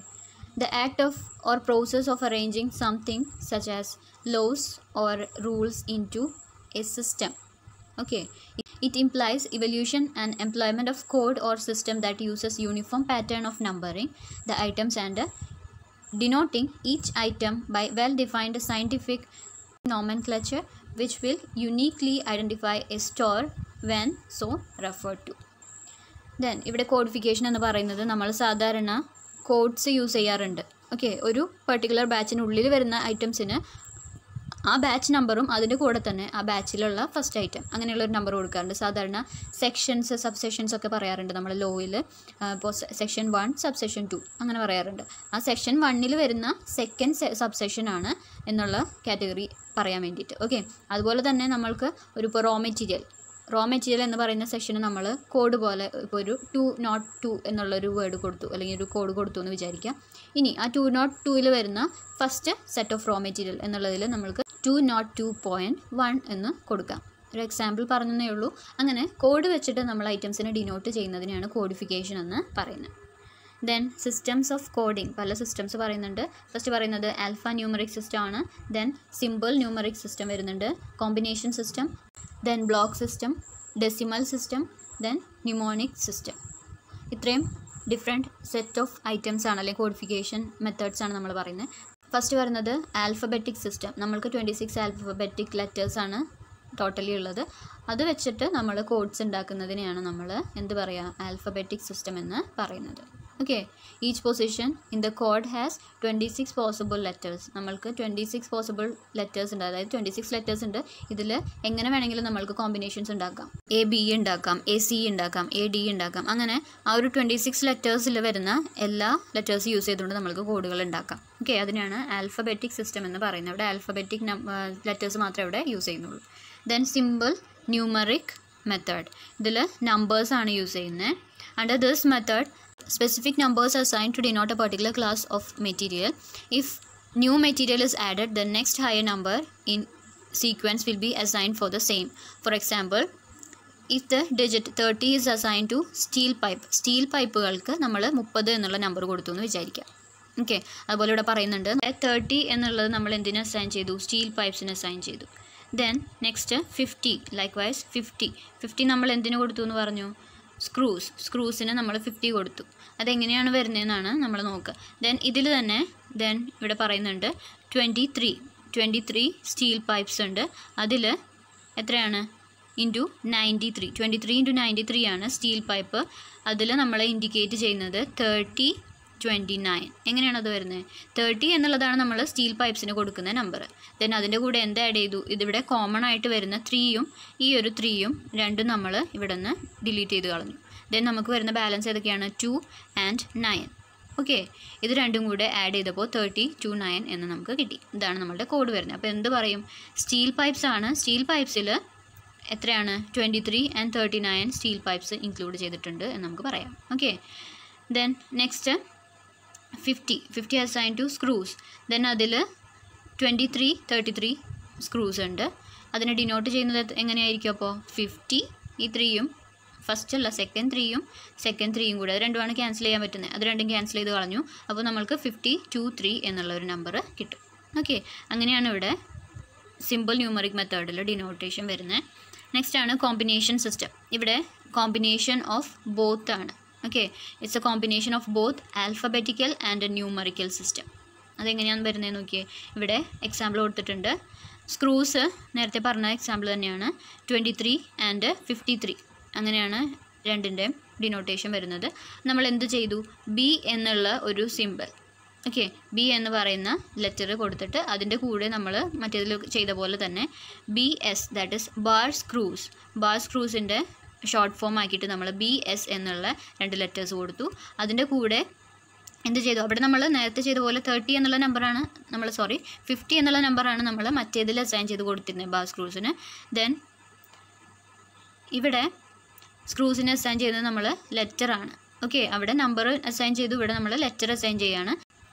the act of or process of arranging something such as laws or rules into a system. Okay, it implies evolution and employment of code or system that uses uniform pattern of numbering the items and denoting each item by well-defined scientific nomenclature which will uniquely identify a store when so referred to. Then ഇവിടെ codification എന്ന് പറയുന്നത് നമ്മൾ സാധാരണ codes use ചെയ്യാറുണ്ട്. Okay, ഒരു particular ബാച്ചിനുള്ളിൽ വരുന്ന ഐറ്റംസിന് ആ batch നമ്പറും അതിൻ്റെ കൂടെ തന്നെ ആ ബാച്ചിലുള്ള ഫസ്റ്റ് ഐറ്റം അങ്ങനെയുള്ളൊരു നമ്പർ കൊടുക്കാറുണ്ട്. സാധാരണ സെക്ഷൻസ്, സബ്സെക്ഷൻസ് ഒക്കെ പറയാറുണ്ട് നമ്മൾ ലോയിൽ. ഇപ്പോൾ സെക്ഷൻ 1, സബ്സെക്ഷൻ 2 അങ്ങനെ പറയാറുണ്ട്. ആ സെക്ഷൻ 1 വരുന്ന സെക്കൻഡ് സബ്സെക്ഷനാണ് എന്നുള്ള കാറ്റഗറി പറയാൻ വേണ്ടിയിട്ട്. ഓക്കെ, അതുപോലെ തന്നെ നമ്മൾക്ക് ഒരു ഇപ്പോൾ റോ മെറ്റീരിയൽ റോ മെറ്റീരിയൽ എന്ന് പറയുന്ന സെക്ഷന് നമ്മൾ കോഡ് പോലെ ഇപ്പോൾ ഒരു 202 എന്നുള്ളൊരു വേർഡ് കൊടുത്തു, അല്ലെങ്കിൽ ഒരു കോഡ് കൊടുത്തു എന്ന് വിചാരിക്കാം. ഇനി ആ 202-ൽ വരുന്ന first set of raw material എന്നുള്ളതിൽ നമ്മൾക്ക് 202.1 എന്ന് കൊടുക്കാം. ഒരു എക്സാമ്പിൾ പറഞ്ഞതേ ഉള്ളൂ. അങ്ങനെ കോഡ് വെച്ചിട്ട് നമ്മൾ ഐറ്റംസിനെ ഡിനോട്ട് ചെയ്യുന്നതിനാണ് കോഡിഫിക്കേഷൻ എന്ന് പറയുന്നത്. ദെൻ സിസ്റ്റംസ് ഓഫ് കോഡിങ്, പല സിസ്റ്റംസ് പറയുന്നുണ്ട്. ഫസ്റ്റ് പറയുന്നത് ആൽഫ ന്യൂമറിക് സിസ്റ്റം ആണ്. ദെൻ സിമ്പിൾ ന്യൂമറിക് സിസ്റ്റം വരുന്നുണ്ട്, combination system, then block system, decimal system, then mnemonic system. ഇത്രയും ഡിഫറെൻറ്റ് സെറ്റ് ഓഫ് ഐറ്റംസ് ആണ്, അല്ലെങ്കിൽ കോഡിഫിക്കേഷൻ മെത്തേഡ്സ് ആണ് നമ്മൾ പറയുന്നത്. ഫസ്റ്റ് വരുന്നത് ആൽഫബറ്റിക് സിസ്റ്റം. നമ്മൾക്ക് 26 ആൽഫബറ്റിക് ലെറ്റേഴ്സാണ് ടോട്ടലി ഉള്ളത്. അത് വെച്ചിട്ട് നമ്മൾ കോഡ്സ് ഉണ്ടാക്കുന്നതിനെയാണ് നമ്മൾ എന്ത് പറയുക, ആൽഫബറ്റിക് സിസ്റ്റം എന്ന് പറയുന്നത്. Okay, each position in the code has 26 possible letters. നമ്മൾക്ക് 26 പോസിബിൾ ലെറ്റേഴ്സ് ഉണ്ട്, അതായത് 26 ലെറ്റേഴ്സ് ഉണ്ട്. ഇതിൽ എങ്ങനെ വേണമെങ്കിലും നമ്മൾക്ക് കോമ്പിനേഷൻസ് ഉണ്ടാക്കാം. ABE ഉണ്ടാക്കാം, ACE ഉണ്ടാക്കാം, AD ഉണ്ടാക്കാം. അങ്ങനെ ആ ഒരു 26 ലെറ്റേഴ്സിൽ വരുന്ന എല്ലാ ലെറ്റേഴ്സ് യൂസ് ചെയ്തുകൊണ്ട് നമ്മൾക്ക് കോഡുകൾ ഉണ്ടാക്കാം. ഓക്കെ, അതിനാണ് ആൽഫബറ്റിക് സിസ്റ്റം എന്ന് പറയുന്നത്. ഇവിടെ ആൽഫബറ്റിക് ലെറ്റേഴ്സ് മാത്രമേ ഇവിടെ യൂസ് ചെയ്യുന്നുള്ളൂ. ദെൻ സിമ്പിൾ ന്യൂമറിക് മെത്തേഡ്, ഇതിൽ നമ്പേഴ്സാണ് യൂസ് ചെയ്യുന്നത്. Under this method specific numbers are assigned to denote a particular class of material. If new material is added, the next higher number in sequence will be assigned for the same. For example, if the digit 30 is assigned to steel pipe, steel പൈപ്പുകൾക്ക് നമ്മൾ 30 എന്നുള്ള number കൊടുത്തു എന്ന് വിചാരിക്കാം. Okay, അതുപോലെ ഇവിടെ പറയുന്നുണ്ട് 30 എന്നുള്ളത് നമ്മൾ എന്തിനു അസൈൻ ചെയ്തു, സ്റ്റീൽ പൈപ്പ്സിന് അസൈൻ ചെയ്തു. ദെൻ നെക്സ്റ്റ് 50, ലൈക്ക്വൈസ് 50 നമ്മൾ എന്തിനു കൊടുത്തു എന്ന് പറഞ്ഞു, സ്ക്രൂസിന് നമ്മൾ 50 കൊടുത്തു. അതെങ്ങനെയാണ് വരുന്നതെന്നാണ് നമ്മൾ നോക്കുക. ദെൻ ഇതിൽ തന്നെ ഇവിടെ പറയുന്നുണ്ട് 23 സ്റ്റീൽ പൈപ്പ്സ് ഉണ്ട്. അതിൽ എത്രയാണ്, ഇൻറ്റു 93, 23 × 93 ആണ് സ്റ്റീൽ പൈപ്പ്. അതിൽ നമ്മൾ ഇൻഡിക്കേറ്റ് ചെയ്യുന്നത് 30, 29. എങ്ങനെയാണ് അത് വരുന്നത്, 30 എന്നുള്ളതാണ് നമ്മൾ സ്റ്റീൽ പൈപ്പ്സിന് കൊടുക്കുന്ന നമ്പർ. ദെൻ അതിൻ്റെ കൂടെ എന്ത് ആഡ് ചെയ്തു, ഇതിവിടെ കോമൺ ആയിട്ട് വരുന്ന 3യും ഈ ഒരു 3യും രണ്ടും നമ്മൾ ഇവിടെ നിന്ന് ഡിലീറ്റ് ചെയ്ത് കളഞ്ഞു. ദെൻ നമുക്ക് വരുന്ന ബാലൻസ് ഏതൊക്കെയാണ്, 2 and 9. ഓക്കെ, ഇത് രണ്ടും കൂടെ ആഡ് ചെയ്തപ്പോൾ 30 to 9 എന്ന് നമുക്ക് കിട്ടി. ഇതാണ് നമ്മളുടെ കോഡ് വരുന്നത്. അപ്പോൾ എന്ത് പറയും, സ്റ്റീൽ പൈപ്പ്സ് ആണ്. സ്റ്റീൽ പൈപ്പ്സിൽ എത്രയാണ്, 23 and 39 സ്റ്റീൽ പൈപ്പ്സ് ഇൻക്ലൂഡ് ചെയ്തിട്ടുണ്ട് എന്ന് നമുക്ക് പറയാം. Okay, then next 50 assign to screws. Then അതിൽ 23, 33 സ്ക്രൂസ് ഉണ്ട്. അതിനെ ഡിനോട്ട് ചെയ്യുന്നത് എങ്ങനെയായിരിക്കും, അപ്പോൾ 50 ഈ 3യും ഫസ്റ്റ് അല്ല സെക്കൻഡ് 3യും കൂടെ, അത് രണ്ടുമാണ് ക്യാൻസൽ ചെയ്യാൻ പറ്റുന്നത്. അത് രണ്ടും ക്യാൻസൽ ചെയ്ത് കളഞ്ഞു. അപ്പോൾ നമ്മൾക്ക് 5023 എന്നുള്ള ഒരു നമ്പർ കിട്ടും. ഓക്കെ, അങ്ങനെയാണ് ഇവിടെ സിമ്പിൾ ന്യൂമറിക് മെത്തേഡിൽ ഡിനോട്ടേഷൻ വരുന്നത്. നെക്സ്റ്റ് ആണ് കോമ്പിനേഷൻ സിസ്റ്റം. ഇവിടെ കോമ്പിനേഷൻ ഓഫ് ബോത്ത് ആണ്. Okay, it's A combination of both alphabetical and A numerical system. അതെങ്ങനെയാണ് വരുന്നത് നോക്കിയേ. ഇവിടെ എക്സാമ്പിൾ കൊടുത്തിട്ടുണ്ട്. സ്ക്രൂസ് നേരത്തെ പറഞ്ഞ എക്സാമ്പിൾ തന്നെയാണ്, 23 and 53. അങ്ങനെയാണ് രണ്ടിൻ്റെയും ഡിനോട്ടേഷൻ വരുന്നത്. നമ്മൾ എന്ത് ചെയ്തു, B എന്നുള്ള ഒരു സിമ്പിൾ, ഓക്കെ, B എന്ന് പറയുന്ന ലെറ്റർ കൊടുത്തിട്ട് അതിൻ്റെ കൂടെ നമ്മൾ മറ്റേതിൽ ചെയ്ത പോലെ തന്നെ BS, ദാറ്റ് ഇസ് ബാർ സ്ക്രൂസിൻ്റെ ഷോർട്ട് ഫോം ആക്കിയിട്ട് നമ്മൾ BS എന്നുള്ള 2 ലെറ്റേഴ്സ് കൊടുത്തു. അതിൻ്റെ കൂടെ എന്ത് ചെയ്തു, അവിടെ നമ്മൾ നേരത്തെ ചെയ്ത പോലെ 30 എന്നുള്ള നമ്പറാണ് 50 എന്നുള്ള നമ്പറാണ് നമ്മൾ മറ്റേതിൽ അസൈൻ ചെയ്ത് കൊടുത്തിരുന്നത് ബാർ സ്ക്രൂസിന്. ദെൻ ഇവിടെ സ്ക്രൂസിന് അസൈൻ ചെയ്യുന്നത് നമ്മൾ ലെറ്ററാണ്. ഓക്കെ, അവിടെ നമ്പർ അസൈൻ ചെയ്തു, ഇവിടെ നമ്മൾ ലെറ്റർ അസൈൻ ചെയ്യുകയാണ്.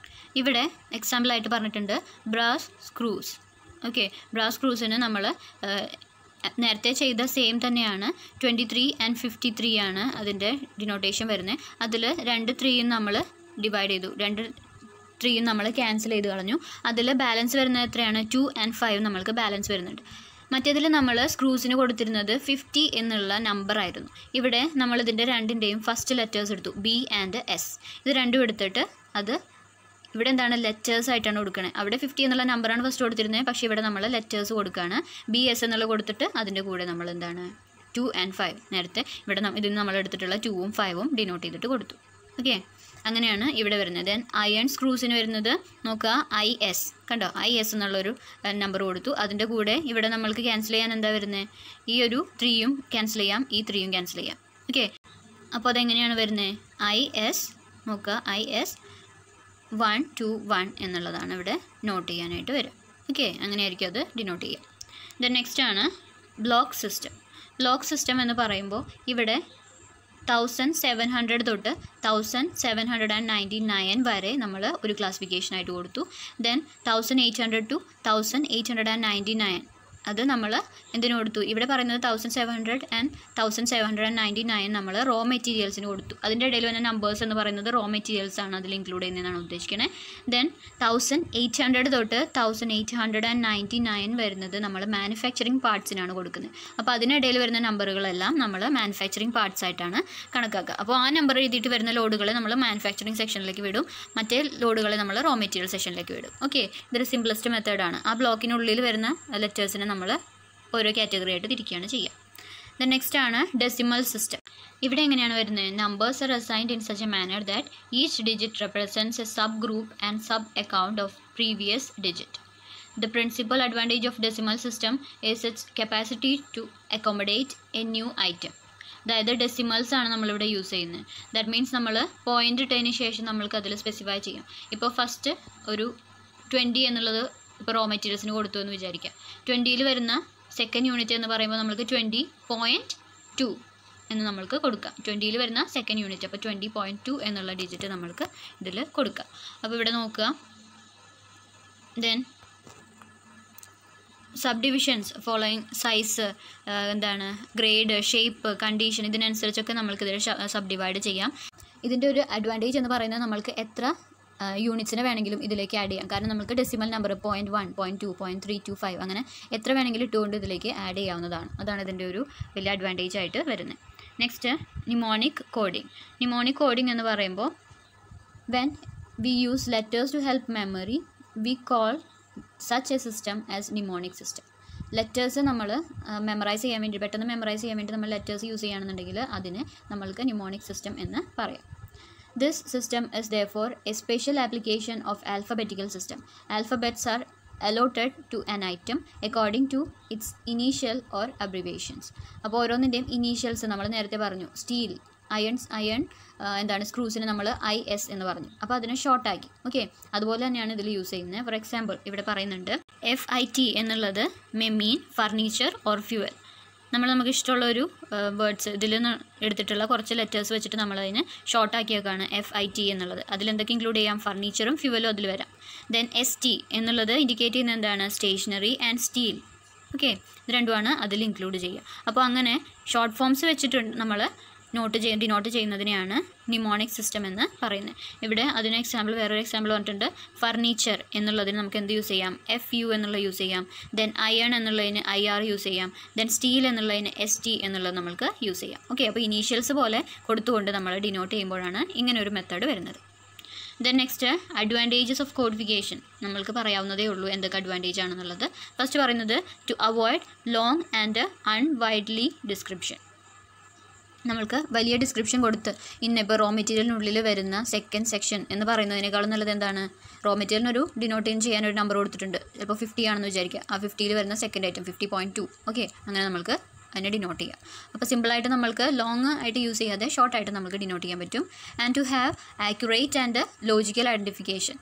ഇവിടെ എക്സാമ്പിളായിട്ട് പറഞ്ഞിട്ടുണ്ട് ബ്രാസ് സ്ക്രൂസ്. ഓക്കെ, ബ്രാസ് സ്ക്രൂസിന് നമ്മൾ നേരത്തെ ചെയ്ത സെയിം തന്നെയാണ്, 23 and 53 ആണ് അതിൻ്റെ ഡിനോട്ടേഷൻ വരുന്നത്. അതിൽ 2 3യും നമ്മൾ ഡിവൈഡ് ചെയ്തു, 2 3യും നമ്മൾ ക്യാൻസൽ ചെയ്ത് കളഞ്ഞു. അതിൽ ബാലൻസ് വരുന്നത് എത്രയാണ്, 2 and 5 നമ്മൾക്ക് ബാലൻസ് വരുന്നുണ്ട്. മറ്റേതിൽ നമ്മൾ സ്ക്രൂസിന് കൊടുത്തിരുന്നത് 50 എന്നുള്ള നമ്പറായിരുന്നു. ഇവിടെ നമ്മൾ ഇതിൻ്റെ രണ്ടിൻ്റെയും ഫസ്റ്റ് ലെറ്റേഴ്സ് എടുത്തു, B and S. ഇത് രണ്ടും എടുത്തിട്ട് അത് ഇവിടെ എന്താണ് ലെറ്റേഴ്സ് ആയിട്ടാണ് കൊടുക്കുന്നത്. അവിടെ 50 എന്നുള്ള നമ്പറാണ് ഫസ്റ്റ് കൊടുത്തിരുന്നത്, പക്ഷേ ഇവിടെ നമ്മൾ ലെറ്റേഴ്സ് കൊടുക്കുകയാണ്. BS എന്നുള്ളത് കൊടുത്തിട്ട് അതിൻ്റെ കൂടെ നമ്മൾ എന്താണ് 2 and 5. നേരത്തെ ഇവിടെ ഇതിന് നമ്മൾ എടുത്തിട്ടുള്ള 2ഉം 5ഉം ഡിനോട്ട് ചെയ്തിട്ട് കൊടുത്തു. ഓക്കെ, അങ്ങനെയാണ് ഇവിടെ വരുന്നത്. ദെൻ അയൺ സ്ക്രൂസിന് വരുന്നത് നോക്കുക, IS കണ്ടോ, IS എന്നുള്ളൊരു നമ്പർ കൊടുത്തു. അതിൻ്റെ കൂടെ ഇവിടെ നമ്മൾക്ക് ക്യാൻസൽ ചെയ്യാൻ എന്താ വരുന്നത്, ഈ ഒരു 3യും ക്യാൻസൽ ചെയ്യാം, ഈ 3യും ക്യാൻസൽ ചെയ്യാം. ഓക്കെ, അപ്പോൾ അതെങ്ങനെയാണ് വരുന്നത്, IS നോക്കുക, IS 1 2 1 എന്നുള്ളതാണ് ഇവിടെ നോട്ട് ചെയ്യാനായിട്ട് വരും. ഓക്കെ, അങ്ങനെയായിരിക്കും അത് ഡിനോട്ട് ചെയ്യുക. ദെൻ നെക്സ്റ്റ് ആണ് ബ്ലോക്ക് സിസ്റ്റം. ബ്ലോക്ക് സിസ്റ്റം എന്ന് പറയുമ്പോൾ ഇവിടെ 1700 തൊട്ട് 1799 വരെ നമ്മൾ ഒരു ക്ലാസിഫിക്കേഷനായിട്ട് കൊടുത്തു. ദെൻ 1800 ടു 1899 അത് നമ്മൾ എന്തിനു കൊടുത്തു? ഇവിടെ പറയുന്നത് 1700 ആൻഡ് 1799 നമ്മൾ റോ മെറ്റീരിയൽസിന് കൊടുത്തു. അതിൻ്റെ ഇടയിൽ വന്ന നമ്പേഴ്സ് എന്ന് പറയുന്നത് റോ മെറ്റീരിയൽസ് ആണ് അതിൽ ഇൻക്ലൂഡ് ചെയ്യുന്നതാണ് ഉദ്ദേശിക്കുന്നത്. ദെൻ 1800 തൊട്ട് 1899 വരുന്നത് നമ്മൾ മാനുഫാക്ചറിങ് പാർട്സിനാണ് കൊടുക്കുന്നത്. അപ്പോൾ അതിനിടയിൽ വരുന്ന നമ്പറുകളെല്ലാം നമ്മൾ മാനുഫാക്ചറിങ് പാർട്സ് ആയിട്ടാണ് കണക്കാക്കുക. അപ്പോൾ ആ നമ്പർ എഴുതിയിട്ട് വരുന്ന ലോഡുകളെ നമ്മൾ മാനുഫാക്ചറിങ് സെക്ഷനിലേക്ക് വിടും, മറ്റേ ലോഡുകളെ നമ്മൾ റോ മെറ്റീരിയൽ സെക്ഷനിലേക്ക് വിടും. ഓക്കെ, ഇതൊരു സിംപ്ലസ്റ്റ് മെത്തേഡാണ്. ആ ബ്ലോക്കിനുള്ളിൽ വരുന്ന ലെറ്റേഴ്സിനെ നമ്മൾ ഓരോ കാറ്റഗറി ആയിട്ട് തിരിക്കുകയാണ് ചെയ്യുക. ദെൻ നെക്സ്റ്റ് ആണ് ഡെസിമൽ സിസ്റ്റം. ഇവിടെ എങ്ങനെയാണ് വരുന്നത്? Numbers are assigned in such a manner that each digit represents A sub group and sub account of previous digit. The principal advantage of decimal system is its capacity to accommodate a new item. അതായത് decimals ആണ് നമ്മളിവിടെ use ചെയ്യുന്നത്. That means നമ്മൾ point ഇട്ടതിന് ശേഷം നമ്മൾക്ക് അതിൽ specify ചെയ്യും. ഇപ്പോൾ ഫസ്റ്റ് ഒരു 20 എന്നുള്ളത് ഇപ്പോൾ റോ മെറ്റീരിയൽസിന് കൊടുത്തു എന്ന് വിചാരിക്കാം. 20ൽ വരുന്ന സെക്കൻഡ് യൂണിറ്റ് എന്ന് പറയുമ്പോൾ നമ്മൾക്ക് 20.2 എന്ന് നമ്മൾക്ക് കൊടുക്കാം. 20ൽ വരുന്ന സെക്കൻഡ് യൂണിറ്റ്, അപ്പോൾ 20.2 എന്നുള്ള ഡിജിറ്റ് നമ്മൾക്ക് ഇതിൽ കൊടുക്കാം. അപ്പോൾ ഇവിടെ നോക്കുക. Then subdivisions following size, എന്താണ് ഗ്രേഡ്, ഷേപ്പ്, കണ്ടീഷൻ, ഇതിനനുസരിച്ചൊക്കെ നമ്മൾക്കിതിൽ സബ് ഡിവൈഡ് ചെയ്യാം. ഇതിൻ്റെ ഒരു അഡ്വാൻറ്റേജ് എന്ന് പറയുന്നത് നമ്മൾക്ക് എത്ര യൂണിറ്റ്സിനെ വേണമെങ്കിലും ഇതിലേക്ക് ആഡ് ചെയ്യാം. കാരണം നമുക്ക് ഡെസിമൽ നമ്പർ 0.1, 0.2, 0.325 അങ്ങനെ എത്ര വേണമെങ്കിലും ഇട്ടുകൊണ്ട് ഇതിലേക്ക് ആഡ് ചെയ്യാവുന്നതാണ്. അതാണ് ഇതിൻ്റെ ഒരു വലിയ അഡ്വാൻറ്റേജ് ആയിട്ട് വരുന്നത്. Next mnemonic coding. Mnemonic coding എന്ന് പറയുമ്പോൾ when we use letters to help memory we call such a system as mnemonic system. Letters നമ്മൾ മെമ്മറൈസ് ചെയ്യാൻ വേണ്ടി, പെട്ടെന്ന് മെമ്മറൈസ് ചെയ്യാൻ വേണ്ടി നമ്മൾ ലെറ്റേഴ്സ് യൂസ് ചെയ്യുകയാണെന്നുണ്ടെങ്കിൽ അതിന് നമ്മൾക്ക് നിമോണിക് സിസ്റ്റം എന്ന് പറയാം. This system is therefore a special application of alphabetical system. Alphabets are allotted to an item according to its initial or abbreviations. അപ്പോൾ ഓരോന്നിൻ്റെയും ഇനീഷ്യൽസ് നമ്മൾ നേരത്തെ പറഞ്ഞു. സ്റ്റീൽ, അയൺ എന്താണ് സ്ക്രൂസിന് നമ്മൾ IS എന്ന് പറഞ്ഞു. അപ്പോൾ അതിനെ ഷോർട്ടാക്കി. ഓക്കെ, അതുപോലെ തന്നെയാണ് ഇതിൽ യൂസ് ചെയ്യുന്നത്. ഫോർ എക്സാമ്പിൾ ഇവിടെ പറയുന്നുണ്ട് FIT എന്നുള്ളത് may mean furniture or fuel. നമുക്ക് ഇഷ്ടമുള്ള ഒരു വേർഡ്സ് ഇതിൽ നിന്ന് എടുത്തിട്ടുള്ള കുറച്ച് ലെറ്റേഴ്സ് വെച്ചിട്ട് നമ്മളതിനെ ഷോർട്ടാക്കിയേക്കാണ് FIT എന്നുള്ളത്. അതിലെന്തൊക്കെ ഇൻക്ലൂഡ് ചെയ്യാം? ഫർണിച്ചറും ഫ്യൂവലും അതിൽ വരാം. ദെൻ ST എന്നുള്ളത് ഇൻഡിക്കേറ്റ് ചെയ്യുന്നത് എന്താണ്? Stationery and steel. ഓക്കെ, ഇത് രണ്ടുമാണ് അതിൽ ഇൻക്ലൂഡ് ചെയ്യുക. അപ്പോൾ അങ്ങനെ ഷോർട്ട് ഫോംസ് വെച്ചിട്ടുണ്ട് നമ്മൾ ഡിനോട്ട് ചെയ്യുന്നതിനെയാണ് നിമോണിക് സിസ്റ്റം എന്ന് പറയുന്നത്. ഇവിടെ അതിന് എക്സാമ്പിൾ, വേറൊരു എക്സാമ്പിൾ പറഞ്ഞിട്ടുണ്ട്. ഫർണിച്ചർ എന്നുള്ളതിന് നമുക്ക് എന്ത് യൂസ് ചെയ്യാം? FU എന്നുള്ള യൂസ് ചെയ്യാം. ദെൻ അയൺ എന്നുള്ളതിന് IR യൂസ് ചെയ്യാം. ദെൻ സ്റ്റീൽ എന്നുള്ളതിന് ST എന്നുള്ളത് നമുക്ക് യൂസ് ചെയ്യാം. ഓക്കെ, അപ്പോൾ ഇനീഷ്യൽസ് പോലെ കൊടുത്തുകൊണ്ട് നമ്മൾ ഡിനോട്ട് ചെയ്യുമ്പോഴാണ് ഇങ്ങനെ ഒരു മെത്തേഡ് വരുന്നത്. Then next advantages of codification. നമ്മൾക്ക് പറയാവുന്നതേ ഉള്ളൂ എന്തൊക്കെ അഡ്വാൻറ്റേജ് ആണെന്നുള്ളത്. ഫസ്റ്റ് പറയുന്നത് ടു അവോയ്ഡ് ലോങ് ആൻഡ് അൺവൈഡ്ലി ഡിസ്ക്രിപ്ഷൻ. നമ്മൾക്ക് വലിയ ഡിസ്ക്രിപ്ഷൻ കൊടുത്ത് ഇപ്പോൾ റോ മെറ്റീരിയലിനുള്ളിൽ വരുന്ന സെക്കൻഡ് സെക്ഷൻ എന്ന് പറയുന്നതിനേക്കാളും നല്ലത് എന്താണ്? റോ മെറ്റീരിയലിനൊരു ഡിനോട്ടേഷൻ ചെയ്യാൻ ഒരു നമ്പർ കൊടുത്തിട്ടുണ്ട്. ചിലപ്പോൾ 50 ആണെന്ന് വിചാരിക്കുക. ആ 50ൽ വരുന്ന സെക്കൻഡ് ഐറ്റം 50.2. ഓക്കെ, അങ്ങനെ നമ്മൾക്ക് അതിനെ ഡിനോട്ട് ചെയ്യാം. അപ്പോൾ സിമ്പിളായിട്ട് നമ്മൾക്ക് ലോങ് ആയിട്ട് യൂസ് ചെയ്യാതെ ഷോർട്ടായിട്ട് നമുക്ക് ഡിനോട്ട് ചെയ്യാൻ പറ്റും. And to have accurate and logical identification.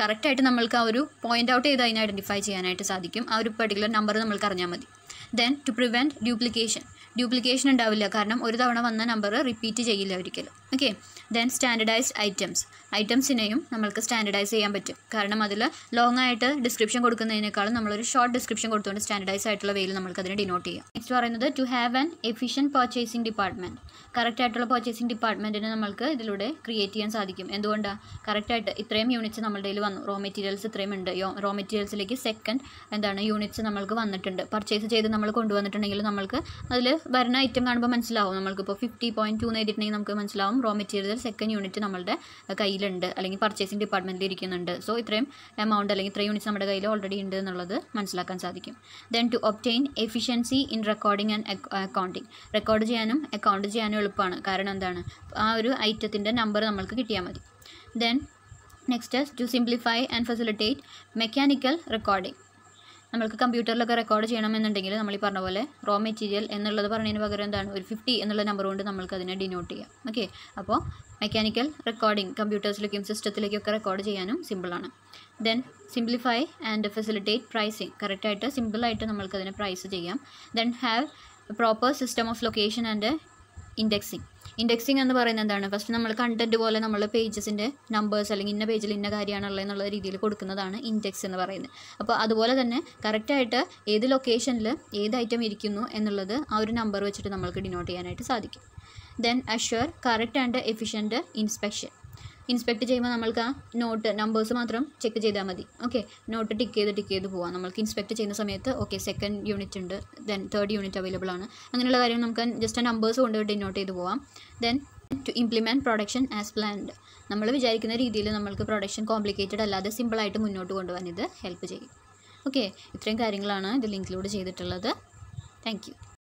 കറക്റ്റായിട്ട് നമ്മൾക്ക് ആ ഒരു പോയിൻ്റ് ഔട്ട് ചെയ്ത് അതിനെ ഐഡൻറ്റിഫൈ ചെയ്യാനായിട്ട് സാധിക്കും. ആ ഒരു പെർട്ടിക്കുലർ നമ്പർ നമ്മൾക്ക് അറിഞ്ഞാൽ മതി. ദെൻ ടു പ്രിവെൻറ്റ് ഡ്യൂപ്ലിക്കേഷൻ ഉണ്ടാവില്ല. കാരണം ഒരു തവണ വന്ന നമ്പർ റിപ്പീറ്റ് ചെയ്യില്ല ഒരിക്കലും. ഓക്കെ, ദെൻ സ്റ്റാൻഡർഡൈസ്ഡ് ഐറ്റംസിനെയും നമ്മൾക്ക് സ്റ്റാൻഡർഡൈസ് ചെയ്യാൻ പറ്റും. കാരണം അതിൽ ലോങ് ആയിട്ട് ഡിസ്ക്രിപ്ഷൻ കൊടുക്കുന്നതിനേക്കാളും നമ്മളൊരു ഷോർട്ട് ഡിസ്ക്രിപ്ഷൻ കൊടുത്തുകൊണ്ട് സ്റ്റാൻഡർഡൈസ് ആയിട്ടുള്ള വേയിൽ നമുക്ക് അതിനെ ഡിനോട്ട് ചെയ്യാം. നെക്സ്റ്റ് പറയുന്നത് to have an efficient purchasing department. കറക്റ്റായിട്ടുള്ള പർച്ചേസിംഗ് ഡിപ്പാർട്ട്മെൻറ്റിനെ നമ്മൾക്ക് ഇതിലൂടെ ക്രിയേറ്റ് ചെയ്യാൻ സാധിക്കും. എന്തുകൊണ്ടാണ്? കറക്റ്റായിട്ട് ഇത്രയും യൂണിറ്റ്സ് നമ്മളുടെ കയ്യിൽ വന്നു, റോ മെറ്റീരിയൽസ് ഇത്രയും ഉണ്ട്. റോ മെറ്റീരിയൽസിലേക്ക് സെക്കൻഡ് യൂണിറ്റ്സ് നമ്മൾക്ക് വന്നിട്ടുണ്ട്. പർച്ചേസ് ചെയ്ത് നമ്മൾ കൊണ്ടുവന്നിട്ടുണ്ടെങ്കിൽ നമ്മൾക്ക് അതിൽ വരുന്ന ഐറ്റം കാണുമ്പോൾ മനസ്സിലാവും. നമ്മൾക്കിപ്പോൾ 50.2 എന്ന് എഴുതിയിട്ടുണ്ടെങ്കിൽ നമുക്ക് മനസ്സിലാവും റോ മെറ്റീരിയൽ സെക്കൻഡ് യൂണിറ്റ് നമ്മളുടെ കയ്യിലുണ്ട്, അല്ലെങ്കിൽ പർച്ചേസിംഗ് ഡിപ്പാർട്ട്മെൻറ്റിൽ ഇരിക്കുന്നുണ്ട്. സോ ഇത്രയും എമൗണ്ട് അല്ലെങ്കിൽ ഇത്രയും യൂണിറ്റ്സ് നമ്മുടെ കയ്യിൽ ഓൾറെഡി ഉണ്ട് എന്നുള്ളത് മനസ്സിലാക്കാൻ സാധിക്കും. Then to obtain efficiency in recording and accounting. Record ചെയ്യാനും അക്കൗണ്ട് ചെയ്യാനും എളുപ്പമാണ്. കാരണം എന്താണ്? ആ ഒരു ഐറ്റത്തിൻ്റെ നമ്പർ നമ്മൾക്ക് കിട്ടിയാൽ മതി. Then next to simplify and facilitate mechanical recording. നമ്മൾക്ക് കമ്പ്യൂട്ടറിലൊക്കെ റെക്കോർഡ് ചെയ്യണമെന്നുണ്ടെങ്കിൽ നമ്മൾ ഈ പറഞ്ഞ പോലെ റോ മെറ്റീരിയൽ എന്നുള്ളത് പറഞ്ഞതിന് പകരം എന്താണ്? ഒരു 50 എന്നുള്ള നമ്പർ കൊണ്ട് നമ്മൾക്ക് അതിനെ ഡിനോട്ട് ചെയ്യാം. ഓക്കെ, അപ്പോൾ മെക്കാനിക്കൽ റെക്കോർഡിംഗ് കമ്പ്യൂട്ടേഴ്സിലേക്കും സിസ്റ്റത്തിലേക്കൊക്കെ റെക്കോർഡ് ചെയ്യാനും സിമ്പിളാണ്. Then simplify and facilitate pricing. കറക്റ്റായിട്ട് സിമ്പിളായിട്ട് നമ്മൾക്കതിനെ പ്രൈസ് ചെയ്യാം. Then have proper system of location and indexing. Indexing എന്ന് പറയുന്നത് എന്താണ്? ഫസ്റ്റ് നമ്മൾ കണ്ടൻറ്റ് പോലെ നമ്മൾ പേജസിൻ്റെ നമ്പേഴ്സ് അല്ലെങ്കിൽ ഇന്ന പേജിൽ ഇന്ന കാര്യമാണുള്ളത് എന്നുള്ള രീതിയിൽ കൊടുക്കുന്നതാണ് ഇൻഡെക്സ് എന്ന് പറയുന്നത്. അപ്പോൾ അതുപോലെ തന്നെ കറക്റ്റായിട്ട് ഏത് ലൊക്കേഷനിൽ ഏത് ഐറ്റം ഇരിക്കുന്നു എന്നുള്ളത് ആ ഒരു നമ്പർ വെച്ചിട്ട് നമ്മൾക്ക് ഡിനോട്ട് ചെയ്യാനായിട്ട് സാധിക്കും. Then assure correct and efficient inspection. Inspect ചെയ്യുമ്പോൾ നമ്മൾക്ക് ആ നോട്ട് നമ്പേഴ്സ് മാത്രം ചെക്ക് ചെയ്താൽ മതി. ഓക്കെ, നോട്ട് ടിക്ക് ചെയ്ത് പോകാം. നമ്മൾക്ക് ഇൻസ്പെക്ട് ചെയ്യുന്ന സമയത്ത് ഓക്കെ സെക്കൻഡ് യൂണിറ്റ് ഉണ്ട്, ദെൻ തേർഡ് യൂണിറ്റ് അവൈലബിൾ ആണ്, അങ്ങനെയുള്ള കാര്യം നമുക്ക് ജസ്റ്റ് നമ്പേഴ്സ് കൊണ്ട് ഡിനോട്ട് ചെയ്ത് പോകാം. Then to implement production as planned. നമ്മൾ വിചാരിക്കുന്ന രീതിയിൽ നമ്മൾക്ക് പ്രൊഡക്ഷൻ കോംപ്ലിക്കേറ്റഡ് അല്ലാതെ സിമ്പിളായിട്ട് മുന്നോട്ട് കൊണ്ടുപോകാൻ ഇത് ഹെൽപ്പ് ചെയ്യും. ഓക്കെ, ഇത്രയും കാര്യങ്ങളാണ് ഇത് ലിങ്കിലൂടെ ചെയ്തിട്ടുള്ളത്. Thank you.